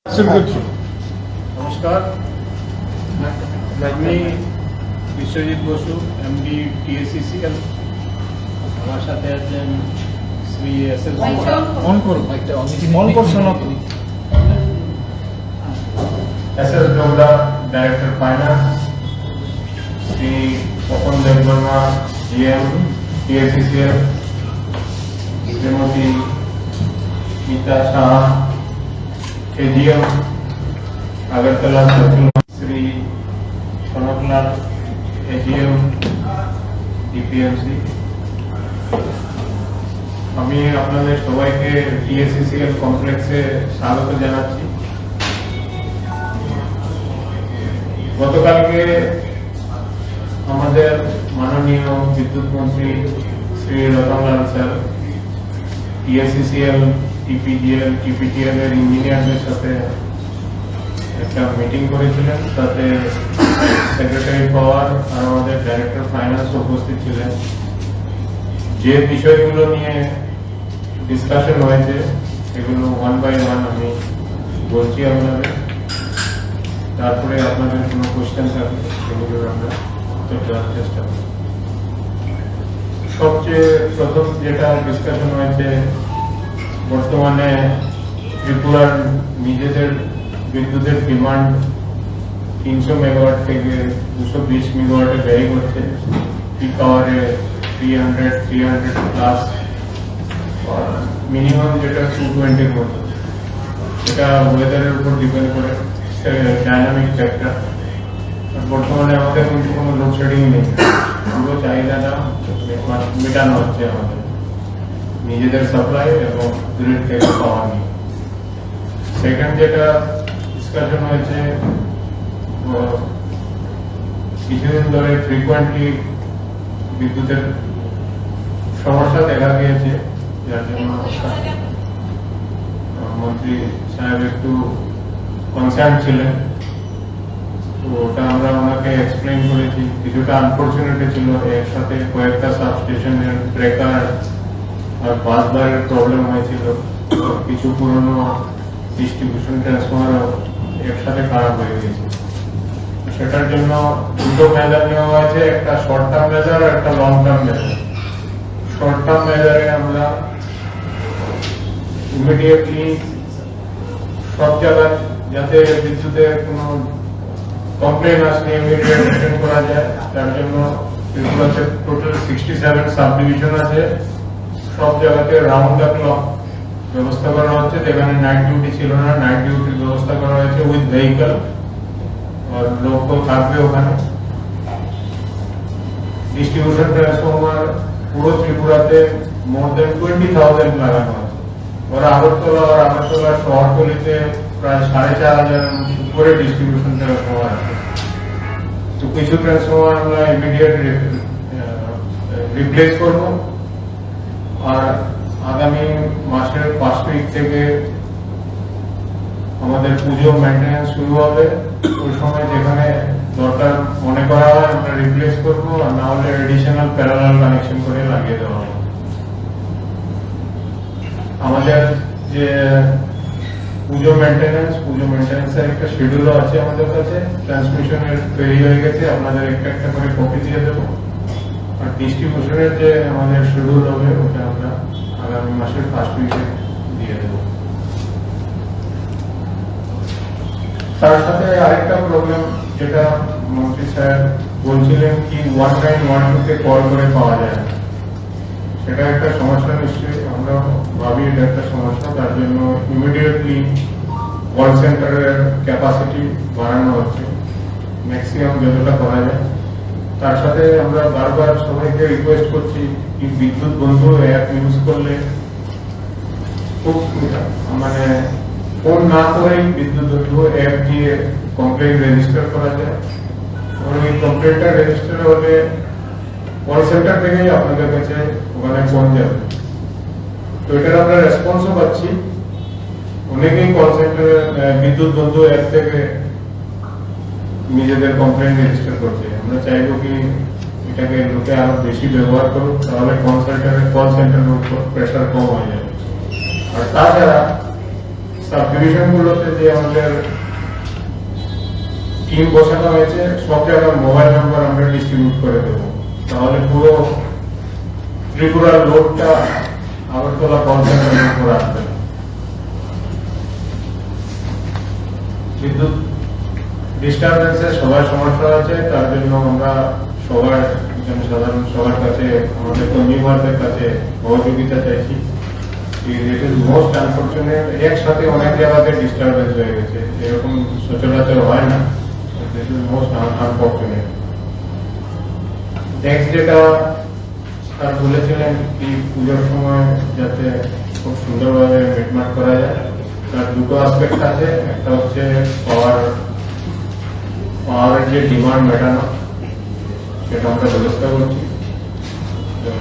নমস্কার, আমি Biswajit Basu, MD TACCL. আমার সাথে আছেন Shri S S Dobra, director finance, Shri Swapan Debbarma, GM TACCL, Shrimati Mita Saha, AGM Agartala circle, Shri Sanaklal, AGM DPMC. আমি আপনাদের সবাইকে টিএসিসিএল কমপ্লেক্সে স্বাগত জানাচ্ছি। গতকালকে আমাদের মাননীয় বিদ্যুৎ মন্ত্রী Shri Ratanlal sir TACCL, TPGL, TPTL এর ইঞ্জিনিয়ারদের সাথে একটা মিটিং করেছিলেন। তাতে সেক্রেটারি পাওয়ার আর আমাদের ডাইরেক্টর ফাইন্যান্স উপস্থিত ছিলেন। যে বিষয়গুলো নিয়ে ডিসকাশন হয়েছে সেগুলো ওয়ান বাই ওয়ান আমি বলছি আপনাদের, তারপরে আপনাদের কোনো কোশ্চেন থাকলে সেগুলো আমরা উত্তর দেওয়ার চেষ্টা করব। সবচেয়ে প্রথম যেটা ডিসকাশন হয়েছে, বর্তমানে ত্রিপুরার নিজেদের বিদ্যুতের ডিমান্ড 300 মেগাওয়াট থেকে 220 মেগাওয়াটে ভ্যারি করছে। পিক আওয়ারে 300 প্লাস, মিনিমাম যেটা 220 মতো। এটা ওয়েদারের উপর ডিপেন্ড করে, ডাইনামিক ফ্যাক্টর। বর্তমানে আমাদের কিন্তু কোনো লোডশেডিং নেই, পুরো চাহিদাটা মেটানো হচ্ছে আমাদের নিজেদের সাপ্লাই এবং গ্রিড থেকে পাওয়া নিয়ে। সেকেন্ড যেটা ডিসকাশন হয়েছে, কিছুদিন ধরে ফ্রিকোয়েন্টলি বিদ্যুতের সমস্যা দেখা গিয়েছে, যার জন্য মন্ত্রী সাহেব একটু কনসার্ন ছিলেন। তো ওটা আমরা ওনাকে এক্সপ্লেন করেছি। কিছুটা আনফর্চুনেট ছিল, এর সাথে কয়েকটা সাবস্টেশনের ব্রেকার আর বাসবারের প্রবলেম হয়েছিল। কিছু পুরনো ডিস্ট্রিবিউশন ট্রান্সফরমার একসাথে খারাপ হয়ে গেছে। সেটার জন্য দুটো মেজার নেওয়া হয়েছে, একটা শর্ট টার্ম মেজার আর একটা long term measure. Short term মেজারে আমরা ইমিডিয়েটলি সব জায়গায় যাতে বিদ্যুতের কোনো কমপ্লেন আসলে ইমিডিয়েট অ্যাটেন্ড করা যায়, তার জন্য ত্রিপুরাতে টোটাল 67 সাব ডিভিশন আছে। সব জায়গাতে রাউন্ড দ্য ক্লক ব্যবস্থা করা হচ্ছে। যেখানে নাইট ডিউটি ছিল না, নাইট ডিউটির ব্যবস্থা করা হয়েছে উইথ ভেহিকল, আর লোকও থাকবে ওখানে। ডিস্ট্রিবিউশন ট্রান্সফরমার পুরো ত্রিপুরাতে মোর দেন 20,000 লাগানো আছে। ওরা আগরতলা শহরতলিতে প্রায় 4,500 উপরে ডিস্ট্রিবিউশন ট্রান্সফরমার আছে। তো কিছু ট্রান্সফরমার আমরা ইমিডিয়েট রিপ্লেস করবো। আর আগামী মাসের 5 তারিখ থেকে আমাদের পুজো মেইনটেনেন্স শুরু হবে। ওই সময় যেখানে দরকার মনে করা হয় আমরা রিপ্লেস করবো, আর না হলে এডিশনাল প্যারালাল কানেকশন করে লাগিয়ে দেওয়া হবে। আমাদের যে পুজো মেইনটেনেন্সের একটা শিডিউলও আছে আমাদের কাছে, ট্রান্সমিশনের তৈরি হয়ে গেছে, আপনাদের একটা করে কপি দিয়ে দেবো। আর ডিস্ট্রিবিউশনের যে আমাদের শিডিউল হবে ওটা আমরা আগামী মাসের 1 উইকে দিয়ে দেবো। তার সাথে আরেকটা প্রবলেম যেটা মন্ত্রী স্যার বলছিলেন কি 1912 তে কল করে পাওয়া যায়, সেটা একটা সমস্যা। নিশ্চয়ই আমরা ভাবি এটা একটা সমস্যা, তার জন্য ইমিডিয়েটলি কল সেন্টারের ক্যাপাসিটি বাড়ানো হচ্ছে, ম্যাক্সিমাম যতটা করা যায়। তার সাথে আমরা বারবার সবাইকে রিকোয়েস্ট করছি কি বিদ্যুৎ বন্ধু অ্যাপ ইউজ করলে খুব মানে ফোন না করে বিদ্যুৎ বন্ধু অ্যাপ দিয়ে কমপ্লেন রেজিস্টার করা যায়। এবং এই কমপ্লেনটা রেজিস্টার হলে কল সেন্টার থেকেই আপনাদের কাছে ওখানে ফোন যাবে। তো এটার আমরা রেসপন্সও পাচ্ছি। অনেকেই কল সেন্টারে বিদ্যুৎ বন্ধু অ্যাপ থেকে নিজেদের কমপ্লেন রেজিস্টার করছে। আমরা চাইবো কি এটাকে লোকে আরো বেশি ব্যবহার করুক, তাহলে কল সেন্টারের উপর প্রেশার কম হয়ে যাবে। আর তাছাড়া সাব ডিভিশন গুলোতে যে আমাদের টিম বসানো হয়েছে সব জায়গায় মোবাইল নাম্বার আমরা ডিস্ট্রিবিউট করে দেবো, তাহলে পুরো ত্রিপুরার লোডটা আগরতলা কল সেন্টারের উপর আসবে। বিদ্যুৎ ডিস্টারবেন্সে সবার সমস্যা আছে, তার জন্য আমরা সবার জনসাধারণ সবার কাছে আমাদের কনজিউমারদের কাছে সহযোগিতা চাইছি। ইট ইজ মোস্ট আনফর্চুনেট, একসাথে অনেক জায়গাতে ডিস্টারবেন্স হয়ে গেছে, এরকম সচরাচর হয় না। This is most unfortunate. Next যেটা স্যার বলেছিলেন কি পুজোর সময় যাতে খুব সুন্দরভাবে মিটমাট করা যায়, তার দুটো অ্যাসপেক্ট আছে। একটা হচ্ছে পাওয়ারের যে ডিমান্ড মেটানো, সেটা আমরা ব্যবস্থা করছি।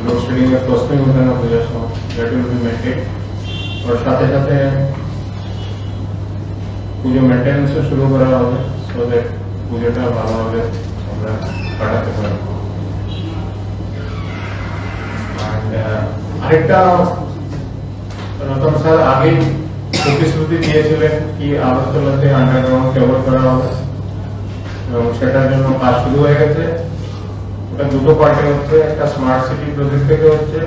লোডশেডিং এর প্রশ্নই ওঠে না পুজোর সময়, দ্যাট উইল বি মেনটেন। ওর সাথে সাথে পুজো মেনটেন্যান্সও শুরু করা হবে, সো দ্যাট পুজোটা ভালোভাবে আমরা কাটাতে পারবো। আরেকটা রতন স্যার আগেই প্রতিশ্রুতি দিয়েছিলেন কি আগরতলাতে আন্ডারগ্রাউন্ড কেবল করা হবে, এবং সেটার জন্য কাজ শুরু হয়ে গেছে। ওটা দুটো পার্টে হচ্ছে, একটা স্মার্ট সিটি প্রজেক্ট থেকে হচ্ছে।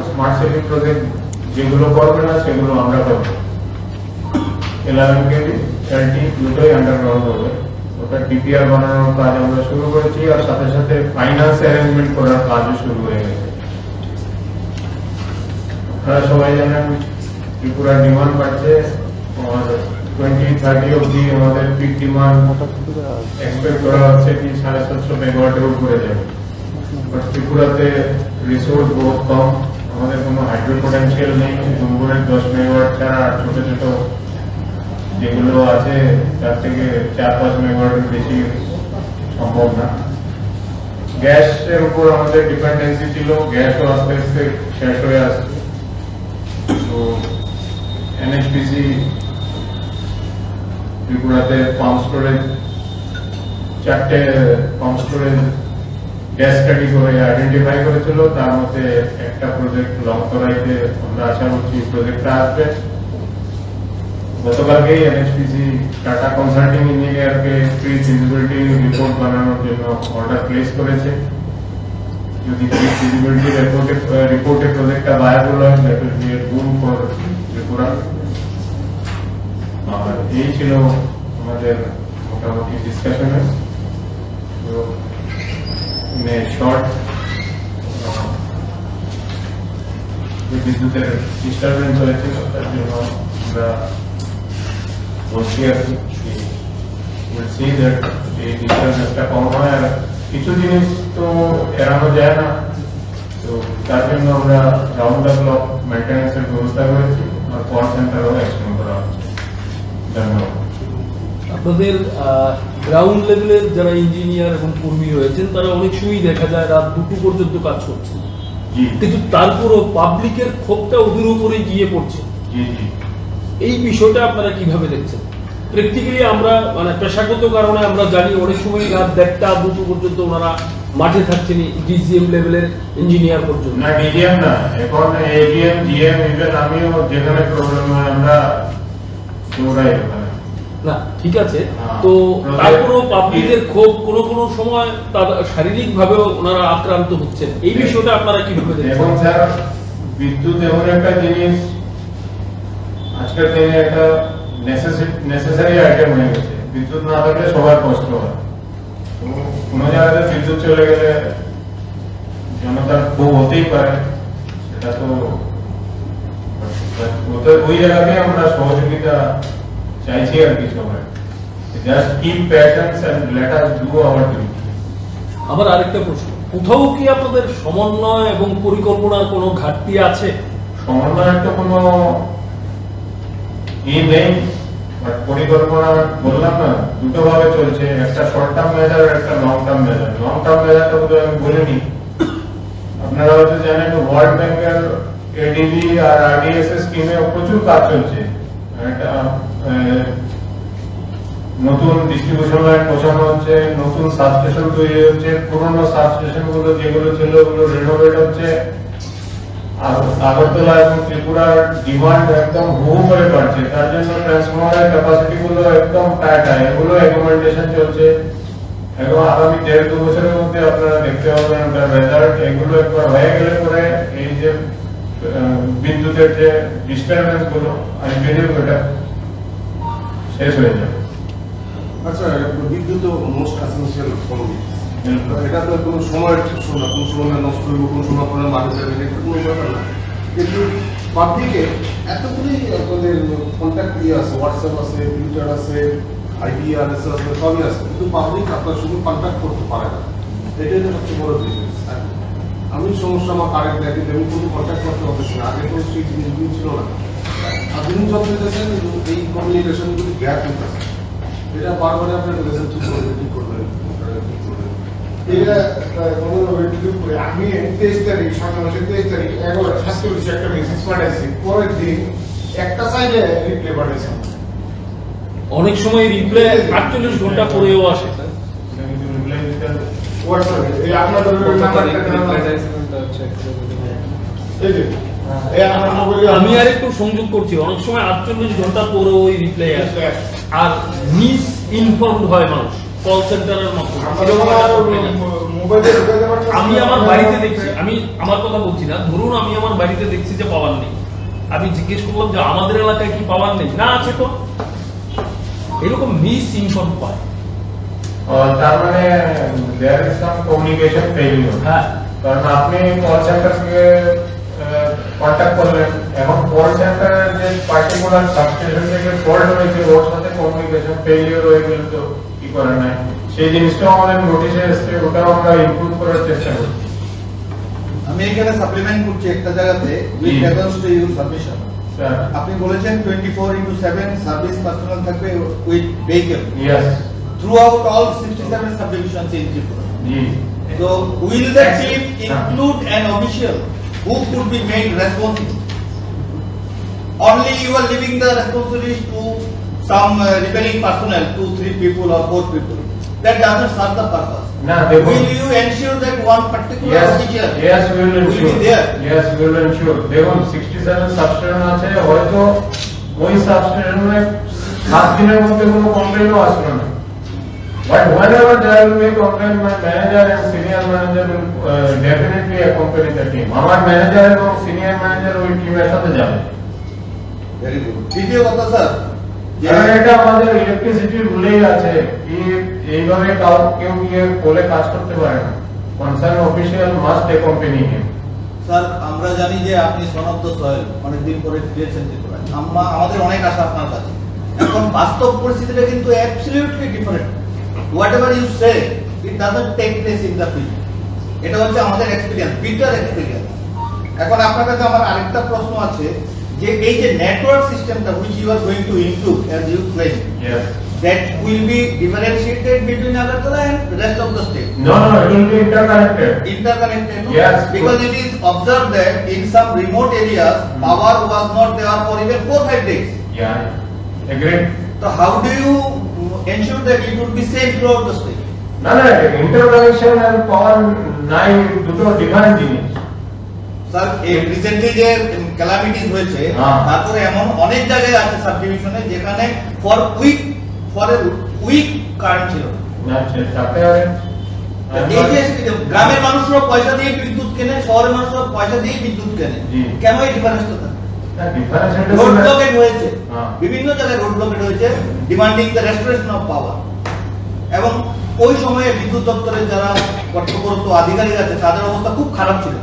স্মার্ট সিটি প্রজেক্ট যেগুলো করবে না সেগুলো আমরা করবো। 11 কেভি LT দুটোই আন্ডারগ্রাউন্ড হবে। ওটা ডিপিআর বানানোর কাজ আমরা শুরু করেছি, আর সাথে সাথে ফাইন্যান্স অ্যারেঞ্জমেন্ট করার কাজও শুরু হয়ে গেছে। আপনারা সবাই জানেন ত্রিপুরার ডিমান্ড বাড়ছে, 2030 অব্দি আমাদের পিক ডিমান্ড এক্সপেক্ট করা হচ্ছে কি 750 মেগাওয়াটের উপরে যাবে। বাট ত্রিপুরাতে রিসোর্স বহুত কম, আমাদের কোনো হাইড্রো পোটেনশিয়াল নেই। ডুম্বুরের 10 মেগাওয়াট ছাড়া আর ছোট ছোট যেগুলো আছে তার থেকে 4-5 মেগাওয়াটের বেশি সম্ভব না। গ্যাসের উপর আমাদের ডিপেন্ডেন্সি ছিল, গ্যাসও আস্তে আস্তে শেষ হয়ে আসছে। তো NHPC ত্রিপুরাতে পাম্প স্টোরেজ 4টে পাম্প স্টোরেজ গ্যাস স্টাডি করে আইডেন্টিফাই করেছিল, তার মধ্যে একটা প্রজেক্ট লংতরাইতে আমরা আশা করছি প্রজেক্টটা আসবে। গতকালকেই NHPC টাটা কনসাল্টিং ইঞ্জিনিয়ারকে প্রি ফিজিবিলিটি রিপোর্ট বানানোর জন্য অর্ডার প্লেস করেছে। যদি প্রি ফিজিবিলিটি রিপোর্টে প্রজেক্টটা ভায়াবল হয়, that will be a boom for Tripura. আর এই ছিল আমাদের মোটামুটি ডিসকাশনে। তো শর্ট বিদ্যুতের ডিস্টারবেন্স হয়েছে, তার জন্য আমরা বলছি আর কি এই ডিস্টারবেন্সটা কম হয়। আর কিছু জিনিস তো এড়ানো যায় না, তো তার জন্য আমরা রাউন্ড দ্য ক্লক মেনটেন্যান্সের ব্যবস্থা করেছি, আর কল সেন্টারও এক্সটেন্ড করা হচ্ছে। ধন্যবাদ। আপনাদের গ্রাউন্ড লেভেলের যারা ইঞ্জিনিয়ার এবং কর্মী রয়েছেন তারা অনেক সময় দেখা যায় রাত 2টো পর্যন্ত কাজ করছে, কিন্তু তারপরও পাবলিকের ক্ষোভটা ওদের উপরে গিয়ে পড়ছে। এই বিষয়টা আপনারা কিভাবে দেখছেন? প্র্যাকটিক্যালি আমরা মানে পেশাগত কারণে আমরা জানি অনেক সময় রাত 1টা-2টো পর্যন্ত ওনারা মাঠে থাকছেন, ডিজিএম লেভেলের ইঞ্জিনিয়ার পর্যন্ত। না ডিজিএম না, এখন এজিএম জিএম ইভেন আমিও যেখানে প্রবলেম হয় আমরা দৌড়াই ওখানে। না ঠিক আছে, তো তারপরেও পাবলিকের ক্ষোভ কোনো সময় শারীরিক ভাবে ওনারা আক্রান্ত হচ্ছেন, এই বিষয়টা আপনারা কিভাবে দেখছেন? এখন স্যার বিদ্যুৎ এমন একটা জিনিস আজকের দিনে একটা নেসেসারি আইটেম হয়ে গেছে। বিদ্যুৎ না থাকলে সবার কষ্ট হয়। কোনো জায়গাতে বিদ্যুৎ চলে গেলে জনতার ক্ষোভ হতেই পারে, সেটা তো ওই জায়গাতে আমরা সহযোগিতা চাইছি আর কি সবাই। Just keep passions and let us do our duty. আবার আরেকটা প্রশ্ন, কোথাও কি আপনাদের সমন্বয় এবং পরিকল্পনার কোনো ঘাটতি আছে? সমন্বয়ের তো কোনো নেই, বাট পরিকল্পনা বললাম না দুটো ভাবে চলছে, একটা শর্ট টার্ম মেজার আর একটা long term measure. Long term মেজারটা বোধহয় আমি বলিনি, আপনারা হয়তো জানেন ওয়ার্ল্ড ব্যাংকের এডিবি আর আরডিএসএস স্কিমে প্রচুর কাজ চলছে। একটা নতুন ডিস্ট্রিবিউশন লাইন বসানো হচ্ছে, নতুন সাবস্টেশন তৈরি হচ্ছে, পুরনো সাবস্টেশন গুলো যেগুলো ছিল ওগুলো রিনোভেট হচ্ছে। আগরতলা এবং ত্রিপুরার ডিমান্ড একদম হু করে বাড়ছে, তার জন্য ট্রান্সফরমারের ক্যাপাসিটি গুলো একদম টাইট হয়, এগুলো রেকমেন্ডেশন চলছে। এবং আগামী 1.5-2 বছরের মধ্যে আপনারা দেখতে পাবেন ওটার রেজাল্ট। এগুলো একবার হয়ে গেলে পরে এই যে বিদ্যুতের যে ডিস্টারবেন্স গুলো আমি বেরিয়ে ওটা শেষ হয়ে যাবে। আচ্ছা, বিদ্যুৎ তো মোস্ট এসেনশিয়াল কমোডিটি। এটা তো কোনো সময় ঠিক না, কোনো সময় নষ্ট হইব, কোনো সময় আপনার মাঠে যাবেন, এটা কোনো ব্যাপার না। কিন্তু পাবলিকে এতগুলি আপনাদের কন্ট্যাক্ট ইয়ে আছে, হোয়াটসঅ্যাপ আছে, টুইটার আছে, IPRS আছে, সবই আছে, কিন্তু পাবলিক আপনার শুধু কন্ট্যাক্ট করতে পারে না। এটাই তো সবচেয়ে বড় বিজনেস। আমি সমস্যা আমার কারেন্ট দেখি, আমি কোনো কন্ট্যাক্ট করতে পারতেছি না, আগে তো সেই জিনিসগুলো ছিল না। আপনি যত দেখেছেন এই কমিউনিকেশনগুলি গ্যাপ হইতেছে, এটা বারবার আপনার বলেছেন ঠিক করবেন, ঠিক করবেন, ঠিক করবেন। এটা কোনোভাবে ডিলিট করে আমি 23 তারিখ সামনে মাসের 23 তারিখ 11:47 একটা মেসেজ পাঠাইছি, পরের দিন একটা সাইডে রিপ্লাই পাঠাইছি। অনেক সময় রিপ্লাই 48 ঘন্টা পরেও আসে। কিন্তু রিপ্লাই দিতে হোয়াটসঅ্যাপে এই আপনাদের নাম্বারটা এই যে এই আমার মোবাইলে আমি আর একটু সংযোগ করছি, অনেক সময় 48 ঘন্টা পরেও ওই রিপ্লাই আসে আর মিস ইনফর্মড হয় মানুষ কল সেন্টারের মাধ্যমে। এরকম একটা ঘটনা। মোবাইলে ঢুকে যাবার আমি আমার বাড়িতে দেখছি, আমি আমার কথা বলছি না, ধরুন আমি আমার বাড়িতে দেখছি যে পাওয়ার নেই, আমি জিজ্ঞেস করলাম যে আমাদের এলাকায় কি পাওয়ার নেই, না আছে তো। এরকম মিস ইনফর্ম পায়। তার মানে there is some communication failure. হ্যাঁ, কারণ আপনি কল সেন্টারকে কন্ট্যাক্ট করলেন, এখন কল সেন্টারের যে পার্টিকুলার সাবস্টেশন থেকে ফল্ট হয়েছে ওর সাথে কমিউনিকেশন ফেলিওর হয়ে গেলে তো কি করার নাই। সেই জিনিসটাও আমাদের নোটিশে এসছে, ওটাও আমরা ইমপ্রুভ করার চেষ্টা করছি। আমি এখানে সাপ্লিমেন্ট করছি একটা জায়গাতে with reference to your submission. Sir আপনি বলেছেন 24/7 সার্ভিস পার্সোনাল থাকবে with vehicle yes throughout all 67 subdivisions in Tripura. G So will the chief include an official who could be made responsible? Only you are leaving the responsibility to some repairing personnel, 2-3 people or 4 people. That doesn't serve the purpose. না দেখুন, Will you ensure that one particular yes official yes we will will ensure, be there? yes we will ensure। দেখুন 67 substation আছে, হয়তো ওই সাবস্টেশনে 7 দিনের মধ্যে কোনো কমপ্লেইনও আসলো না, but whenever there will be a complaint, my manager and senior manager will definitely accompany the team। আমার ম্যানেজার এবং সিনিয়র ম্যানেজার ওই টিমের সাথে যাবে। Very good. দ্বিতীয় কথা স্যার, কারণ এটা আমাদের ইলেকট্রিসিটি রুলেই আছে কি এইভাবে কেউ গিয়ে বলে কাজ করতে পারে না, কনসার্ন অফিসিয়াল মাস্ট অ্যাকম্পানি হিম। স্যার আমরা জানি যে আপনি সন অফ দ্য সয়েল অনেকদিন পরে ফিরেছেন ত্রিপুরায়, আমাদের অনেক আশা আপনার কাছে। এখন বাস্তব পরিস্থিতিটা কিন্তু absolutely different. Whatever you say it doesn't take place in the field. এটা হচ্ছে আমাদের এক্সপেরিয়েন্স, বিটার এক্সপেরিয়েন্স। এখন আপনার কাছে আমার আরেকটা প্রশ্ন আছে যে এই যে নেটওয়ার্ক সিস্টেমটা which you are going to improve as you claim, Yes. that will be differentiated between Agartala and the rest of the state. No, it will be interconnected. Interconnected, no? Yes. Because it is observed that in some remote areas, power was not there for even 4-5 days. Yeah, agreed. So how do you ensure that it would be same throughout the state? না interconnection and পাওয়ার নাই দুটো different জিনিস। Sir এই recently যে calamities হয়েছে, হ্যাঁ। তারপরে এমন অনেক জায়গায় আছে সাবডিভিশনে যেখানে ফর উইক কারেন্ট ছিল না। না সাথে আর এই যে গ্রামের মানুষরা পয়সা দিয়ে বিদ্যুৎ কেনে, শহরের মানুষরা পয়সা দিয়ে বিদ্যুৎ কেনে, জি। কেন এই ডিফারেন্সটা থাকে? ডিফারেন্স রোড ব্লকেট হয়েছে, হ্যাঁ। বিভিন্ন জায়গায় রোড ব্লকেট হয়েছে demanding the restoration of power. এবং ওই সময়ে বিদ্যুৎ দপ্তরের যারা কর্তব্যরত আধিকারিক আছে তাদের অবস্থা খুব খারাপ ছিল।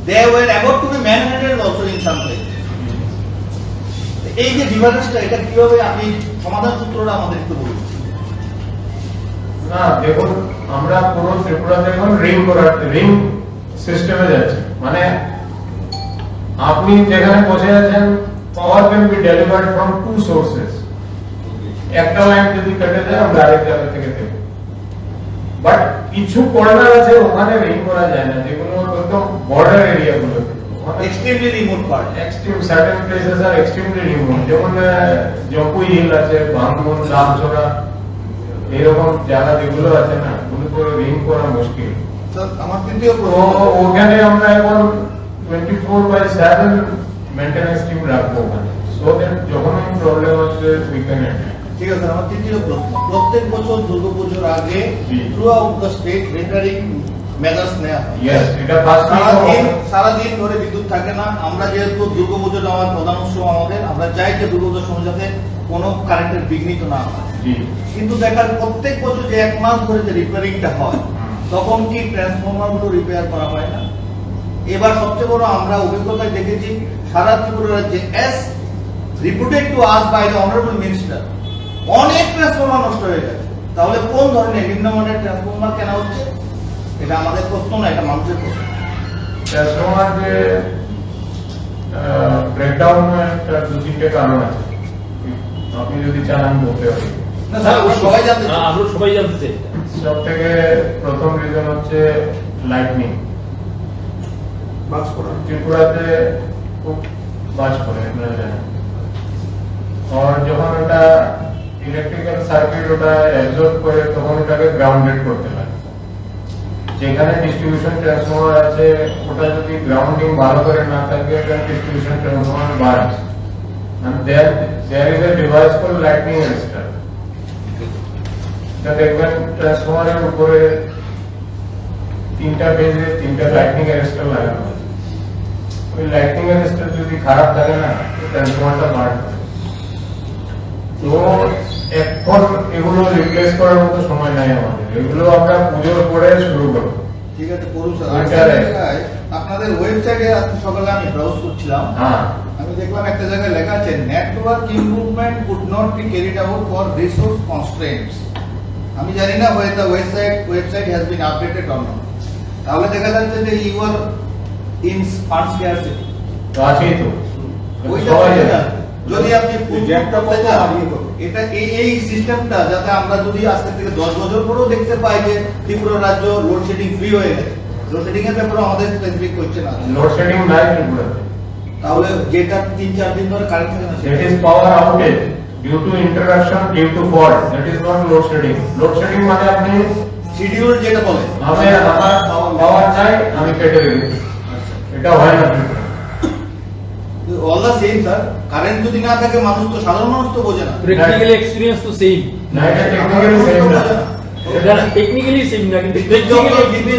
They were about to be manhandled also in some place. এই যে ডিফারেন্সটা, এটা কিভাবে আপনি সমাধান সূত্রটা আমাদের একটু বলুন। না দেখুন, আমরা পুরো ত্রিপুরাতে এখন রিং সিস্টেমে যাচ্ছি, মানে আপনি যেখানে বসে আছেন power can be delivered from 2 sources. একটা লাইন যদি কেটে যায় আমরা আরেক জায়গা থেকে দেব, বাট কিছু কর্নার আছে ওখানে রিং করা যায় না, যেগুলো একদম বর্ডার এরিয়া গুলো extremely remote part, extreme certain places আর এক্সট্রিমলি রিমোট, যেমন জম্পুই হিল আছে, ভাঙমন, লালছড়া, এরকম জায়গা যেগুলো আছে না, ওগুলোতে রিং করা মুশকিল। স্যার আমার তৃতীয় তো প্রশ্ন, ওখানে আমরা এখন 24/7 মেইনটেনেন্স টিম রাখবো ওখানে, সো দ্যাট যখন প্রবলেম হচ্ছে উই ক্যান হ্যান্ডেল। ঠিক আছে, আমার তৃতীয় প্রশ্ন, প্রত্যেক বছর দুর্গাপুজোর আগে জি। Throughout the state repairing measures নেওয়া হয়। ইয়েস, এটা ফার্স্ট সারাদিন ধরে বিদ্যুৎ থাকে না। আমরা যেহেতু দুর্গাপুজোটা আমার প্রধান উৎসব আমাদের, আমরা চাই যে দুর্গাপুজোর সময় যাতে কোনো কারেন্টের বিঘ্নিত না হয়। জি। কিন্তু দেখার প্রত্যেক বছর যে 1 মাস ধরে যে রিপেয়ারিংটা হয়, তখন কি ট্রান্সফরমারগুলো রিপেয়ার করা হয় না? এবার সবচেয়ে বড় আমরা অভিজ্ঞতায় দেখেছি সারা ত্রিপুরা রাজ্যে, as reported to us by the honourable minister, অনেক ট্রান্সফরমার নষ্ট হয়ে গেছে। তাহলে কোন ধরনের নিম্নমানের ট্রান্সফরমার কেনা হচ্ছে? এটা আমাদের প্রশ্ন না, এটা মানুষের প্রশ্ন। ট্রান্সফরমার যে ব্রেকডাউন একটা 2-3টে কারণ আছে, আপনি যদি চান আমি বলতে পারি। না স্যার, আমরা সবাই জানতে চাই। আমরা সবাই জানতে চাই। সব থেকে প্রথম রিজন হচ্ছে লাইটনিং। বাস করা ত্রিপুরাতে খুব বাজ পড়ে, আপনারা জানেন। আর যখন ওটা ইলেকট্রিক্যাল সার্কিট ওটা অ্যাবজর্ব করে, তখন ওটাকে গ্রাউন্ডেড করতে হয়। যেখানে ডিস্ট্রিবিউশন ট্রান্সফরমার আছে, ওটা যদি গ্রাউন্ডিং ভালো করে না থাকে, ওটা distribution transformer burns. And there is a device called lightning arrestor. এটা দেখবেন ট্রান্সফরমারের উপরে 3টা ফেজে 3টা লাইটনিং অ্যারেস্টার লাগানো আছে। ওই লাইটনিং অ্যারেস্টার যদি খারাপ থাকে না, ট্রান্সফরমারটা বার্ন করে। তো এখন এগুলো রিপ্লেস করার মতো সময় নাই আমাদের, এগুলো আমরা পুজোর পরে শুরু করবো। ঠিক আছে, করুন স্যার। ওইটা আরেকটা জায়গায় আপনাদের ওয়েবসাইটে আজকে সকালে আমি ব্রাউজ করছিলাম, হ্যাঁ, আমি দেখলাম একটা জায়গায় লেখা আছে network improvement could not be carried out for resource constraints. আমি জানি না whether the website has been updated or not. তাহলে দেখা যাচ্ছে যে you are in fund scarcity. তো আছেই তো, ওইটা সবাই বলে জানে। না। যদি আপনি জ্যাকটা করতে কত চান, হারিয়ে দেবো। এটা এই সিস্টেমটা যাতে আমরা যদি আজকে থেকে 10 বছর পরেও দেখতে পাই যে ত্রিপুরা রাজ্য লোডশেডিং ফ্রি হয়ে গেছে, লোডশেডিং এর ব্যাপারে আমাদের স্পেসিফিক কোশ্চেন আছে। লোডশেডিং নাই ত্রিপুরাতে। তাহলে যেটা 3-4 দিন ধরে কারেন্ট থাকে না, That is power outage due to interruption, due to fault. That is not load shedding. Load shedding মানে আপনি শিডিউল যেটা বলে আমার পাওয়ার চাই, আমি কেটে দিই, এটা হয় না। All the same sir, current যদি না থাকে মানুষ তো, সাধারণ মানুষ তো বোঝে না। প্র্যাকটিক্যালি এক্সপেরিয়েন্স তো সেম। না, এটা টেকনিক্যালি সেম না। এটা টেকনিক্যালি সেম না, কিন্তু বিদ্যুৎ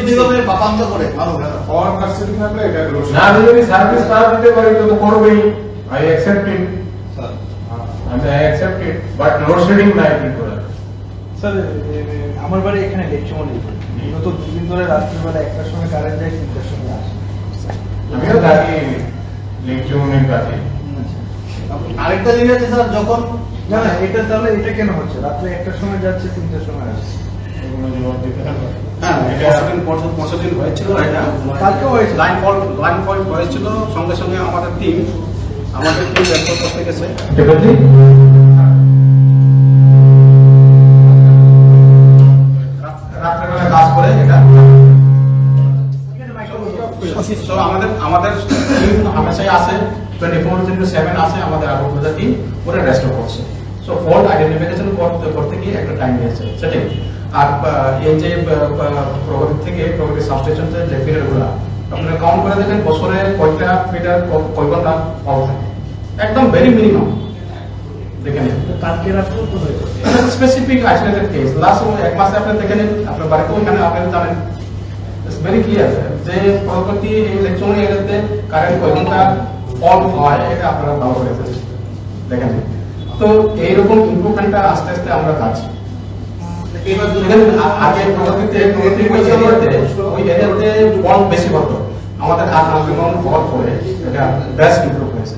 নিগমের পাপান্ত করে মানুষ। পাওয়ার কাস্টডি থাকলে এটা লোড না, আমি যদি সার্ভিস না দিতে পারি তো করবেই, I accept it, I accept it, but load shedding নাই ত্রিপুরা। স্যার আমার বাড়ি এখানে লেকচুমনি, গত 2 দিন ধরে রাত্রিবেলা 1টার সময় কারেন্ট যায়, 3টার সময় আসে। আমিও থাকি লেকচুমনির কাছে। আরেকটা জিনিস আছে স্যার, যখন না না, এটা তাহলে এটা কেন হচ্ছে? রাত্রে 1টার সময় যাচ্ছে, 3টার সময় আসে। এগুলো জবাব দিতে হবে। হ্যাঁ, এটা 5 দিন হয়েছিল এটা। কালকেও হয়েছে। লাইন ফল্ট হয়েছিল, সঙ্গে সঙ্গে আমাদের টিম ব্যস্ত করতে গেছে। টেপাজি রাত্রেবেলা কাজ করে এটা। So, আমাদের টিম হামেশাই আছে, 24/7 আছে আমাদের আগরতলা টিম, ওরা রেস্ট করছে। সো ফল্ট আইডেন্টিফিকেশন করতে গিয়ে একটা টাইম নিয়েছে সেটাই। আর এই যে প্রগতি সাবস্টেশন যে ফিডারগুলো আপনারা কাউন্ট করে দেখেন বছরে কয়টা ফিডার কয় ঘন্টা অফ থাকে, একদম ভেরি মিনিমাম দেখেন। কালকে রাত্রেও তো হয়েছে। স্পেসিফিক আইসোলেটেড কেস, লাস্ট 1 মাসে আপনি দেখে নিন, আপনার বাড়িতেও এখানে আপনি জানেন, ইটস ভেরি ক্লিয়ার যে প্রগতি এই লেকচুমনি এরিয়াতে কারেন্ট কয় ঘন্টা অন হয়, এটা আপনারা ভালো করে দেখেন। তো এইরকম ইমপ্রুভমেন্টটা আস্তে আস্তে আমরা কাটছি। এবার আগে প্রগতিতে ওই এরিয়াতে বল বেশি হতো, আমাদের আন্দোলন হওয়ার পরে এটা বেস্ট ইমপ্রুভ হয়েছে।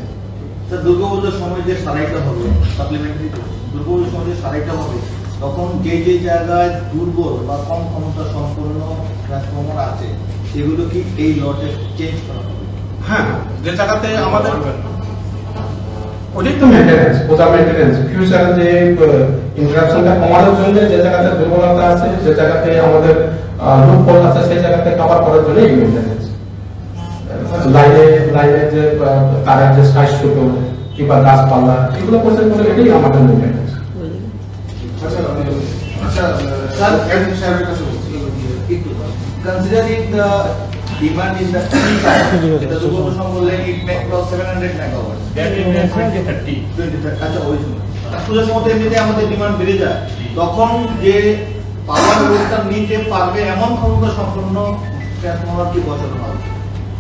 স্যার দুর্গাপুজোর সময় যে সারাইটা হবে, সাপ্লিমেন্টারি দুর্গাপুজোর সময় যে সারাইটা হবে, তখন যে জায়গায় দুর্বল বা কম ক্ষমতা সম্পন্ন ট্রান্সফরমার আছে, সেগুলো কি এই লটে চেঞ্জ করা হবে? হ্যাঁ, যে জায়গাতে আমাদের ওটাই তো মেইনটেনেন্স, ওটা মেইনটেনেন্স ফিউচার যে ইন্টারাপশনটা কমানোর জন্য যে জায়গাতে দুর্বলতা আছে, যে জায়গাতে আমাদের লুপহোল আছে, সেই জায়গাতে কভার করার জন্য এই মেইনটেনেন্স। লাইনে যে তারের যে সাইজ ছোট কিংবা গাছপালা এগুলো করতে করে এটাই আমাদের maintenance. Sir, considering the Demand is the এটা তো কোনো সময় বললেন it may cross 700 megawatts. That is in 2030. 23 আচ্ছা ওই সময় সুযোগ মতো এমনিতে আমাদের ডিমান্ড বেড়ে যায় তখন যে পাওয়ার লোডটা নিতে পারবে এমন ক্ষমতা সম্পন্ন ট্রান্সফরমার কি বসানো হবে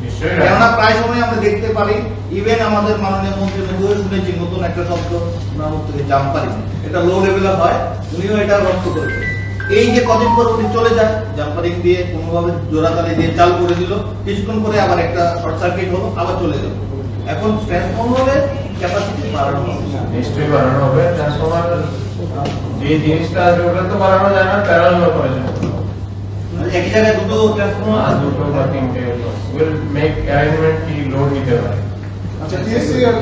নিশ্চয়ই কেননা প্রায় সময় আমরা দেখতে পারি ইভেন আমাদের মাননীয় মন্ত্রী মহোদয় শুনেছি নতুন একটা শব্দ ওনার মুখ থেকে জাম্পারিং এটা লো লেভেলে হয় উনিও এটা রপ্ত করেছে এই যে কদিন পর উনি চলে যায় জাম্পারিং দিয়ে কোনোভাবে জোড়াতালি দিয়ে চাল করে দিল কিছুক্ষণ পরে আবার একটা শর্ট সার্কিট হলো আবার চলে গেল এখন ট্রান্সফরমারের ক্যাপাসিটি বাড়ানো হবে নিশ্চয়ই বাড়ানো হবে ট্রান্সফরমার যে জিনিসটা আছে ওটা তো বাড়ানো যায় না প্যারালাল করা যায় মানে একই জায়গায় দুটো ট্রান্সফরমার আর দুটো বা তিনটে উইল মেক অ্যারেঞ্জমেন্ট কি লোড নিতে পারে আচ্ছা টিএসসিএল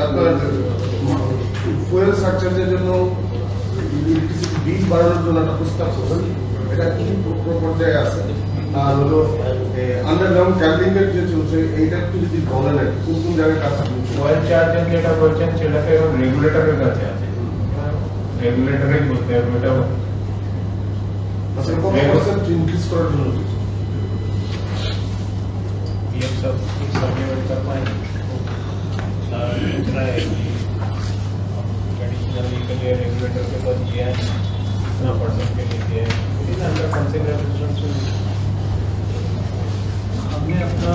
আপনার ফুয়েল সার্চার্জের জন্য ইলেকট্রিসিটি বিল বাড়ানোর জন্য একটা প্রস্তাব করবেন এটা কি পর্যায়ে আছে আর হলো আন্ডারগ্রাউন্ড ক্যাম্পিং এর যে চলছে এইটা একটু যদি বলেন কোন কোন জায়গায় কাজ চলছে ওয়েল চার্জের যেটা বলছেন সেটাকে এখন রেগুলেটরের কাছে আছে রেগুলেটরই বলতে হবে এটা আচ্ছা কত পার্সেন্ট ইনক্রিজ করার জন্য ये सब सप्लीमेंट कर पाएंगे इतना है ट्रेडिशनली के लिए रेगुलेटर के पास दिया है इतना परसेंट के लिए दिया है इट इज अंडर कंसिडरेशन हमने अपना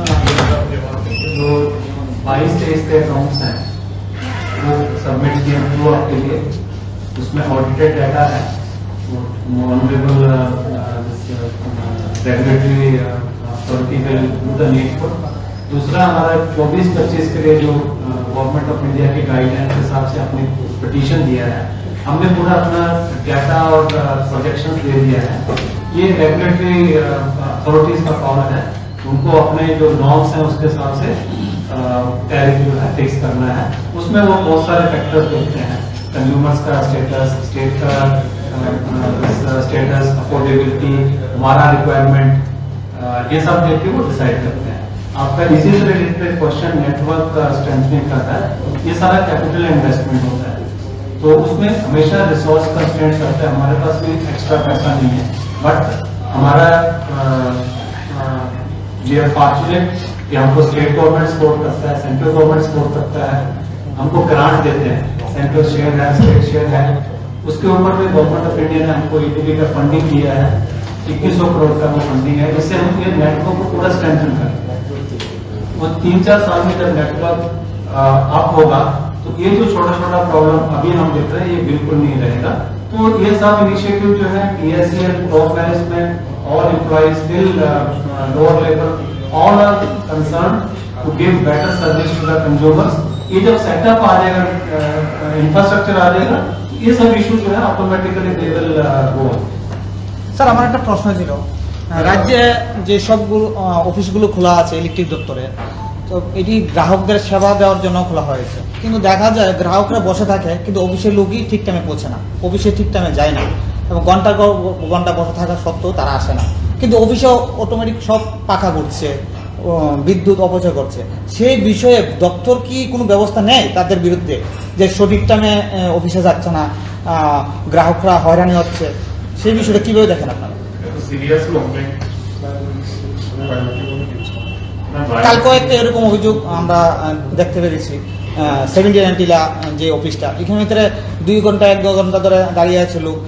जो 22-23 के अकाउंट्स हैं वो सबमिट किए हैं आपके लिए उसमें ऑडिटेड डाटा है honourable regulatory authority will do the needful दूसरा हमारा 24-25 के लिए जो गवर्नमेंट ऑफ इंडिया की गाइडलाइन के हिसाब से अपने पिटीशन दिया है हमने पूरा अपना डाटा और प्रोजेक्शन दे दिया है ये रेगुलेटरी अथॉरिटीज का पावर है उनको अपने जो नॉर्म्स हैं उसके हिसाब से टैरिफ जो है फिक्स करना है उसमें वो बहुत सारे फैक्टर्स देखते हैं कंज्यूमर्स का स्टेटस स्टेट का स्टेटस अफोर्डेबिलिटी हमारा रिक्वायरमेंट ये सब देख के वो डिसाइड करते हैं आपका इसी से रिलेटेड क्वेश्चन नेटवर्क का स्ट्रेंथनिंग का है ये सारा कैपिटल इन्वेस्टमेंट होता है तो उसमें हमेशा रिसोर्स कंस्ट्रेंट्स रहता है हमारे पास भी एक्स्ट्रा पैसा नहीं है बट हमारा वी आर फॉर्चुनेट कि हमको स्टेट गवर्नमेंट सपोर्ट करता है सेंट्रल गवर्नमेंट सपोर्ट करता है हमको ग्रांट देते हैं सेंट्रल शेयर है स्टेट शेयर है उसके ऊपर भी गवर्नमेंट ऑफ इंडिया ने हमको ईटीबी का फंडिंग किया है 2100 करोड़ का वो फंडिंग है जिससे हम ये नेटवर्क को पूरा स्ट्रेंथन करें वो 3-4 साल में जब नेटवर्क अप होगा तो ये जो छोटा छोटा प्रॉब्लम अभी हम देख रहे हैं ये बिल्कुल नहीं रहेगा तो ये सब इनिशिएटिव जो है TSCL top management all employees till lower level all are concern to give better service to the consumers ये जब सेटअप आ जाएगा इंफ्रास्ट्रक्चर आ जाएगा ये सब इशू जो है automatically they will go sir আমার একটা প্রশ্ন ছিল রাজ্যে যে সবগুলো অফিসগুলো খোলা আছে ইলেকট্রিক দপ্তরে তো এটি গ্রাহকদের সেবা দেওয়ার জন্য খোলা হয়েছে কিন্তু দেখা যায় গ্রাহকরা বসে থাকে কিন্তু অফিসের লোকই ঠিক টাইমে পৌঁছে না অফিসে ঠিক টাইমে যায় না এবং ঘন্টা বসে থাকা সত্ত্বেও তারা আসে না কিন্তু অফিসেও অটোমেটিক সব পাখা ঘুরছে বিদ্যুৎ অপচয় করছে সেই বিষয়ে দপ্তর কি কোনো ব্যবস্থা নেয় তাদের বিরুদ্ধে যে সঠিক টাইমে অফিসে যাচ্ছে না গ্রাহকরা হয়রানি হচ্ছে সেই বিষয়টা কিভাবে দেখেন আপনারা সিরিয়াস কমপ্লেইন কালকে একটা এরকম অভিযোগ আমরা দেখতে পেরেছি 70 টিলা যে অফিসটা এখানে ভিতরে 2 ঘন্টা 1 ঘন্টা ধরে দাঁড়িয়ে আছে লোক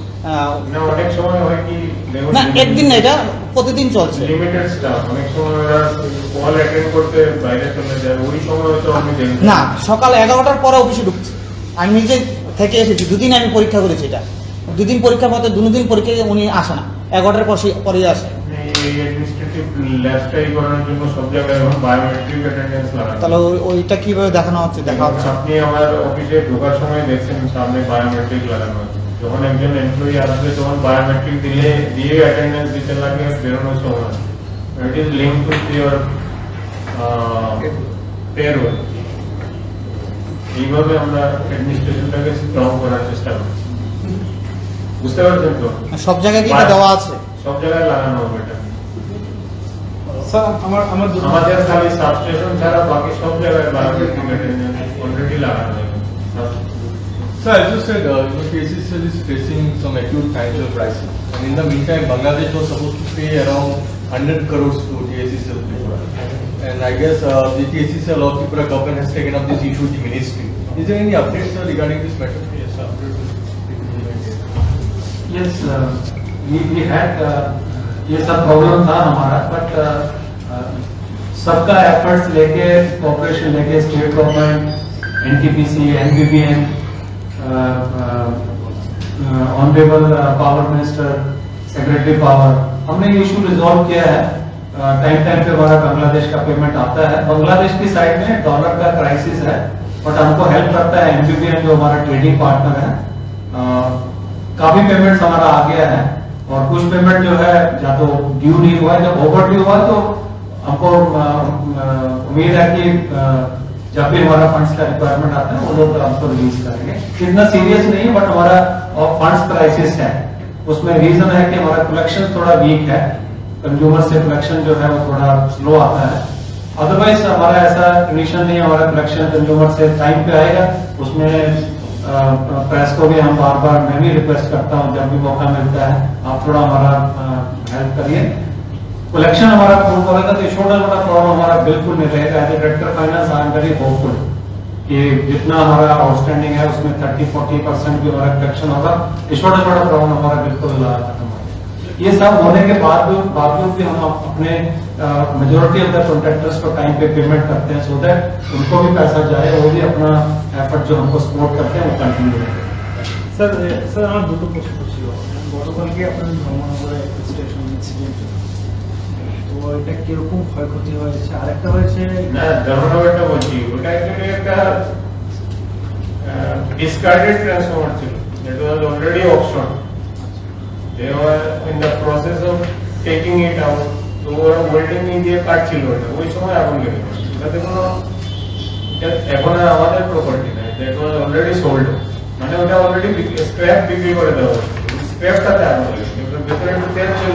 না অনেক সময় হয় কি না একদিন না এটা প্রতিদিন চলছে লিমিটেড স্টাফ অনেক সময় ওরা কল অ্যাটেন্ড করতে বাইরে চলে যায় ওই সময় হয়তো আমি দেখি না সকাল 11টার পরে অফিসে ঢুকছে আমি নিজে থেকে এসেছি দুদিন আমি পরীক্ষা করেছি এটা দুদিন পরীক্ষা পথে দুদিন পরীক্ষা উনি আসে না 11টার পরে আসে এই অ্যাডমিনিস্ট্রেটিভ ল্যাবটাই করানোর জন্য সব জায়গায় এখন বায়োমেট্রিক অ্যাটেন্ডেন্স লাগানো তাহলে ওইটা কিভাবে দেখানো হচ্ছে দেখা হচ্ছে আপনি আমার অফিসে ঢোকার সময় দেখছেন সামনে বায়োমেট্রিক লাগানো আছে যখন একজন এমপ্লয়ি আসবে তখন বায়োমেট্রিক দিয়ে অ্যাটেন্ডেন্স দিতে লাগে বেরোনোর সময় it is link to your payroll এইভাবে আমরা অ্যাডমিনিস্ট্রেশনটাকে স্ট্রং করার চেষ্টা করি বুঝতে পারছেন তো সব জায়গায় কি এটা দেওয়া আছে সব জায়গায় লাগানো হবে এটা স্যার আমার আমাদের খালি সাবস্টেশন ছাড়া বাকি সব জায়গায় বায়োমেট্রিক অ্যাটেন্ডেন্স অলরেডি লাগানো হয়েছে Sir, as you said, KCCL is facing some acute financial crisis. And in the meantime, Bangladesh was supposed to pay around 100 crores to TACCL Tripura. And I guess the TACCL of Tripura government has taken up this issue with the ministry. Is there any updates sir, regarding this matter? Yes, we had ये सब problem था हमारा, but सबका efforts लेके cooperation लेके state government, NTPC, NBBN, honourable power minister, secretary power, हमने ये issue resolve किया है। टाइम पे हमारा बांग्लादेश का पेमेंट आता है। बांग्लादेश की साइड में डॉलर का क्राइसिस है, बट हमको हेल्प करता है MBBN जो हमारा ट्रेडिंग पार्टनर है। काफी पेमेंट्स हमारा आ गया है और कुछ पेमेंट जो है या तो ड्यू नहीं हुआ है, जब ओवर ड्यू हुआ तो हमको उम्मीद है कि जब भी हमारा फंड्स का रिक्वायरमेंट आता है वो लोग हमको रिलीज करेंगे। इतना सीरियस नहीं, बट हमारा फंड्स क्राइसिस है, उसमें रीजन है कि हमारा कलेक्शन थोड़ा वीक है, कंज्यूमर से कलेक्शन जो है वो थोड़ा स्लो आता है। अदरवाइज हमारा ऐसा कंडीशन नहीं है, हमारा कलेक्शन कंज्यूमर से टाइम पे आएगा। उसमें प्रेस को भी हम बार बार, मैं भी रिक्वेस्ट करता हूँ जब भी मौका मिलता है आप थोड़ा हमारा हेल्प करिए। कलेक्शन हमारा पूर्ण होगा तो छोटा मोटा प्रॉब्लम हमारा बिल्कुल नहीं रहेगा। As a director finance I am very hopeful कि जितना हमारा आउटस्टैंडिंग है उसमें 30-40% भी हमारा कलेक्शन होगा, छोटा छोटा प्रॉब्लम हमारा बिल्कुल खत्म होगा। ये सब होने के बावजूद भी हम अपने मेजोरिटी ऑफ द कॉन्ट्रैक्टर्स को टाइम पे पेमेंट करते हैं, सो दैट उनको भी पैसा जाए, वो भी अपना एफर्ट जो हमको सपोर्ट करते हैं वो कंटिन्यू रहे। স্যার আমার দুটো প্রশ্ন ছিল। গতকালকে আপনাদের ধর্মনগরে একটা স্টেশন ইনসিডেন্ট, তো এটা কিরকম ক্ষয়ক্ষতি হয়েছে? আরেকটা হয়েছে না, ধর্মনগরটা বলছি, ওটা অ্যাকচুয়ালি একটা ডিসকার্ডেড ট্রান্সফর্মার ছিল, যেটা was already option. They were in the process of taking it out, তো ওরা ওয়েল্ডিং দিয়ে কাটছিল ওটা, ওই সময় আগুন লেগে গেছে। এটাতে কোনো, এখন আর আমাদের প্রপার্টি নাই, দ্যাট ওয়াজ অলরেডি সোল্ড, মানে ওটা অলরেডি স্ক্র্যাপ বিক্রি করে দেওয়া হয়েছে। স্ক্র্যাপটাতে আগুন লেগেছে, ওটার ভেতরে একটু তেল ছিল,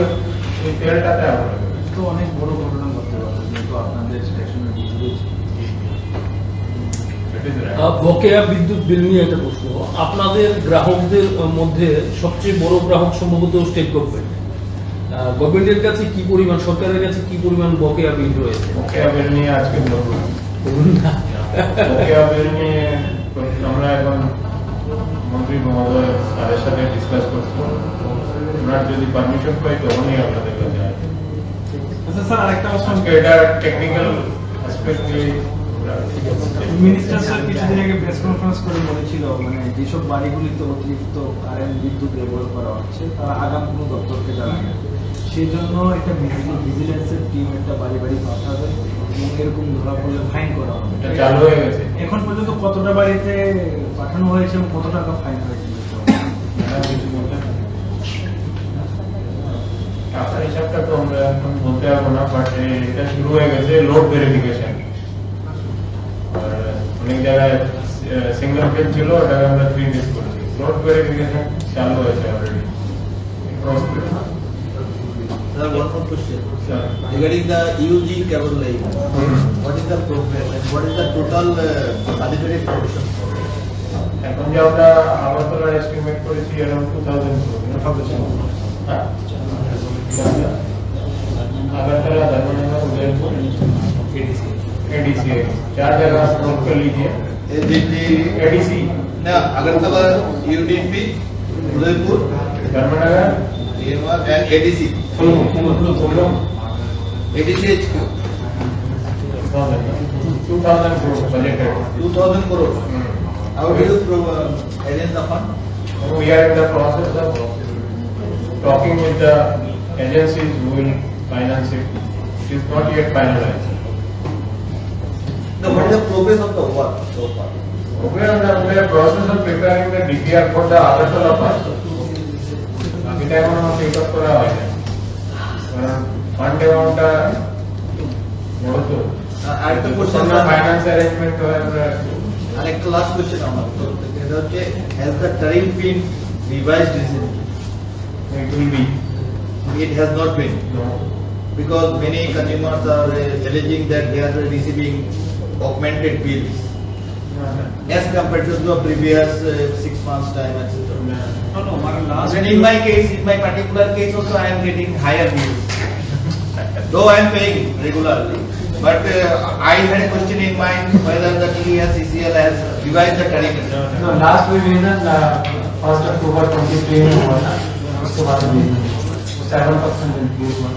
ওই তেলটাতে আগুন লেগেছে। তো অনেক বড় ঘটনা ঘটতে পারে, কিন্তু আপনাদের স্টেশনের বিদ্যুৎ বকেয়া বিদ্যুৎ বিল নিয়ে একটা প্রশ্ন। আপনাদের গ্রাহকদের মধ্যে সবচেয়ে বড় গ্রাহক সম্ভবত স্টেট গভর্নমেন্ট। গভর্নমেন্টের কাছে কি পরিমাণ, সরকারের কাছে কি পরিমাণ বকেয়া বিল রয়েছে? বকেয়া বিল নিয়ে আজকে বলবো বলুন না। বকেয়া বিল নিয়ে আমরা এখন মন্ত্রী মহোদয় তাদের সাথে ডিসকাস করবো। ওনার যদি পারমিশন পাই তখনই আপনাদের কাছে আসবে। আচ্ছা স্যার, আরেকটা প্রশ্ন। আজকে এটা টেকনিক্যাল অ্যাসপেক্ট নিয়ে মিনিস্টার স্যার কিছুদিন আগে প্রেস কনফারেন্স করে বলেছিল, মানে যেসব বাড়িগুলিতে অতিরিক্ত কারেন্ট বিদ্যুৎ ব্যবহার করা হচ্ছে তারা আগাম কোনো দপ্তরকে জানাবে, সেই জন্য একটা ভিজিলেন্সের টিম একটা বাড়ি বাড়ি পাঠাবে এবং এরকম ধরা পড়লে ফাইন করা হবে। এটা চালু হয়ে গেছে। এখন পর্যন্ত কতটা বাড়িতে পাঠানো হয়েছে এবং কত টাকা ফাইন হয়েছে? টাকার হিসাবটা তো আমরা এখন বলতে পারবো না, বাট এটা শুরু হয়ে গেছে লোড ভেরিফিকেশন। অনেক জায়গায় সিঙ্গেল ফেজ ছিল, ওটাকে আমরা 3 ডেজ করেছি। লোড ভেরিফিকেশন চালু হয়েছে already. Sir, one more question. Sir. Regarding the UG cable line, what is the progress and what is the total budgetary provision? এখন যে আমরা আগরতলা এস্টিমেট করেছি अराउंड 2000 crore। হ্যাঁ, আগরতলা, धर्मनगर, उदयपुर, एडीसी 4 जगह नोट कर लीजिए। एडीसी ना Agartala, UDP, Udaipur, Dharmanagar and ADC. ADC HQ. 2000 crore budgeted। 2000 crore. How do you arrange the fund? We are in the process of talking with the agencies who will finance it. It is not yet finalized. No, what is the progress of the work so far? We are in the process of preparing the DPR for the Agartala part. अभी time हम pickup करा है। Fund amount बहुत तो আরেকটা question ना finance arrangement तो है। আরেকটা last question আমার তো এটা হচ্ছে has the tariff been revised recently? It will be It has not been, no. because many consumers are alleging that they are receiving augmented bills as compared to the previous 6 months time, etc. No, my last. And in my case, in my particular case also, I am getting higher bills. though I am paying regularly, but I had a question in mind whether the TES-CCL has revised the tariff. No, last revision 1st October 23 में हुआ था, उसके बाद revision 7% increase हुआ।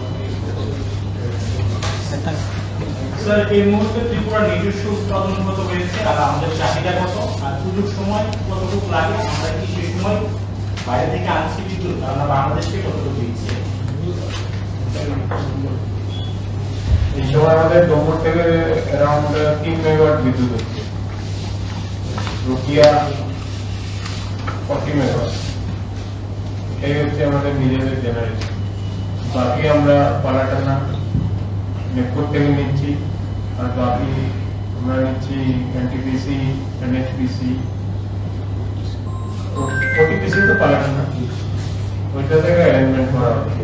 Sir এই মুহূর্তে ত্রিপুরা নিজস্ব উৎপাদন কত হয়েছে আর আমাদের চাহিদা কত আর পুজোর সময় কতটুকু লাগে আমরা কি সেই সময় বাইরে থেকে আনছি বিদ্যুৎ আমরা বাংলাদেশকে কতটুকু দিচ্ছি এই সময় আমাদের ডোমর থেকে অ্যারাউন্ড 3 মেগাওয়াট বিদ্যুৎ হচ্ছে, রুকিয়া 40 মেগাওয়াট। এই হচ্ছে আমাদের নিজেদের জেনারেশন। বাকি আমরা পালাটানা নেপকোর থেকে নিচ্ছি, আর বাকি আমরা নিচ্ছি এনটিপিসি, এনএইচপিসি, ওটিপিসি তো পালাটানা, ওইটা থেকে অ্যারেঞ্জমেন্ট করা হচ্ছে।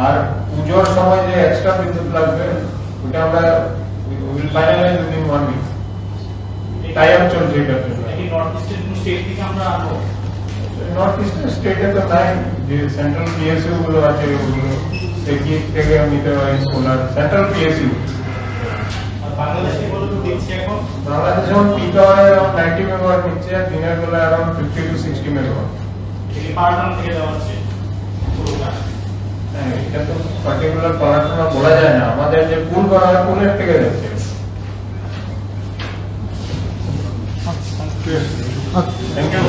আর পুজোর সময় যে এক্সট্রা বিদ্যুৎ লাগবে ওটা আমরা will finalise within 1 week. Tie up চলছে এটার জন্য। এই নর্থ ইস্টের কোন স্টেট থেকে আমরা আনবো নর্থ ইস্টের স্টেটে তো নাই, যে সেন্ট্রাল পিএসইউ গুলো আছে ওগুলো থেকে থেকে নিতে হয় সোলার সেন্ট্রাল পিএসইউ। আর বাংলাদেশে কতটুকু দিচ্ছি এখন বাংলাদেশ যেমন পিক আওয়ারে অ্যারাউন্ড 90 মেগাওয়াট নিচ্ছে, আর দিনের বেলা অ্যারাউন্ড 50 to 60 মেগাওয়াট। এই পার্টনার থেকে দেওয়া হচ্ছে পুরোটা হ্যাঁ, এটা তো পার্টিকুলার পড়াশোনা বলা যায় না, আমাদের যে পুল করা হয় পুলের থেকে যাচ্ছে। আচ্ছা। Thank you.